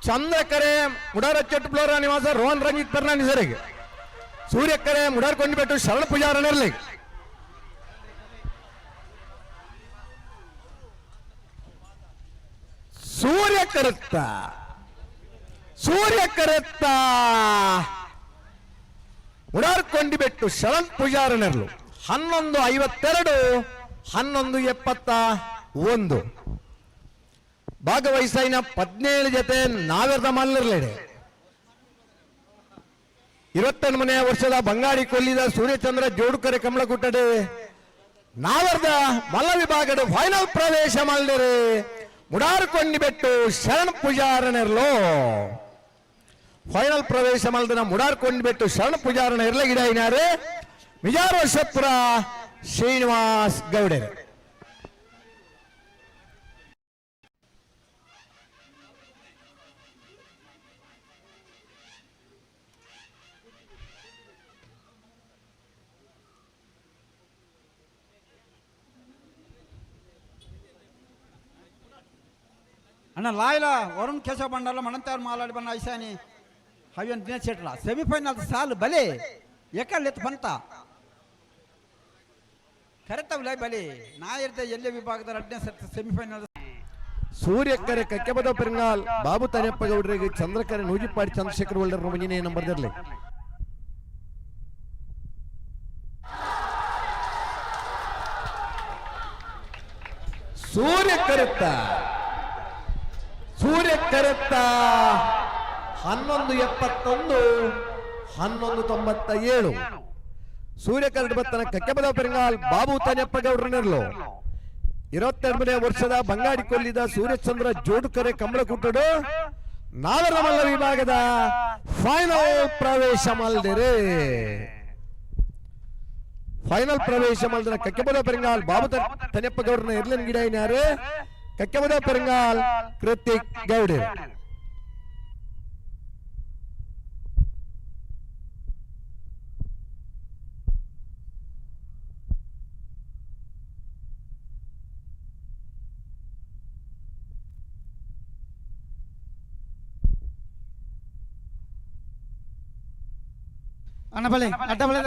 ಚಂದ್ರಕರೆ ಮುಡಾರ ಚೆಟ್ಟುಪ್ಲೋರ ನಿವಾಸ ರೋಹನ್ ರಂಗಿತ್ ಪರ್ನಾನಿ ಸರಿಗೆ ಸೂರ್ಯಕರೆ ಮುಡಾರ್ ಕೊಂಡಿಬೆಟ್ಟು ಶರಣ ಪೂಜಾರನರ್ಲಿ ಸೂರ್ಯಕರೆತ್ತ ಮುಡಾರ್ ಕೊಂಡಿಬೆಟ್ಟು ಶರಣ್ ಪೂಜಾರನರ್ಲು 11:52 11:71 ಭಾಗವಹಿಸಿನ 17 ಜೊತೆ ನಾವೆರ್ದ ಮಲ್ಲರ್ಲೆಡೆ 21ನೇ ವರ್ಷದ ಬಂಗಾಡಿ ಕೊಲ್ಲಿದ ಸೂರ್ಯಚಂದ್ರ ಜೋಡುಕರೆ ಕಮಲಗುಟ್ಟಡೆ ನಾವೆರ್ದ ಮಲ್ಲ ವಿಭಾಗದ ಫೈನಲ್ ಪ್ರವೇಶ ಮಲ್ದರೆ ಮುಡಾರ್ ಕೊಂಡಿಬೆಟ್ಟು ಶರಣ್ ಪೂಜಾರನರ್ಲು ಫೈನಲ್ ಪ್ರವೇಶ ಮಲ್ದನ ಮುಡಾರ್ ಕೊಂಡಿಬೆಟ್ಟು ಶರಣ್ ಪೂಜಾರನ ಇರ್ಲಗಿಡಾಯಿನಾರೆ ವಿಜಾರ ವರ್ಷಪುರ ಶ್ರೀನಿವಾಸ್ ಗೌಡರು అన్న లాయలా వరుణ్ కేశవ బండాల మనంతారు మాలాడి బన్న ఐశాని హవ్యన్ దినేచెట్ల సెమీఫైనల్ సాಲು ಬಲೆ ಏಕಲೆತ್ ಬಂತ ಕರೆತವಲೈ ಬಲೆ ನಾ ಇರ್ದೆ ಎಲ್ಲೆ ವಿಭಾಗದ 2ನೇ ಸೆಮಿಫೈನಲ್ ಸೂರ್ಯಕರೆ ಕಕ್ಕೆಬದ ಪೆರಂಗಾಲ್ ಬಾಬು ತನೆಪ್ಪ ಗೌಡರಿಗೆ ಚಂದ್ರಕರೆ ನೂಜಿಪಾಡಿ ಚಂದ್ರಶೇಖರ್ ಹೋಲ್ಡರ್ ಮುಂಜಿನೇ ನಂಬರ್ ದರ್ಲೆ ಸೂರ್ಯಕರೆತ್ತ 11:71 11:97 ಸೂರ್ಯಕರಡ್ ಬತ್ತನ ಕಕ್ಕೆಬದ ಪೆರಂಗಾಲ್ ಬಾಬು ತನೆಪ್ಪ ಗೌಡ್ರನರ್ಲು 22ನೇ ವರ್ಷದ ಬಂಗಾಡಿ ಕೊಲ್ಲಿದ ಸೂರ್ಯಚಂದ್ರ ಜೋಡುಕರೆ ಕಮಲಗುಟ್ಟಡು ನಾವೆರ ಮಲ್ಲ ವಿಭಾಗದ ಫೈನಲ್ ಪ್ರವೇಶ ಮಲ್ದಿರೆ ಫೈನಲ್ ಪ್ರವೇಶ ಮಲ್ದನ ಕಕ್ಕೆಬದ ಪೆರಂಗಾಲ್ ಬಾಬು ತನೆಪ್ಪ ಗೌಡ್ರನ ಇರ್ಲಿನ ಗಿಡ ಏನಾರು ಕಕ್ಕೆಬದ ಪೆರಂಗಾಲ್ ಕೃತಿಕ್ ಗೌಡೆ ಅಣ್ಣ ಬಲೆ ಅಡ್ಡ ಬಲೆ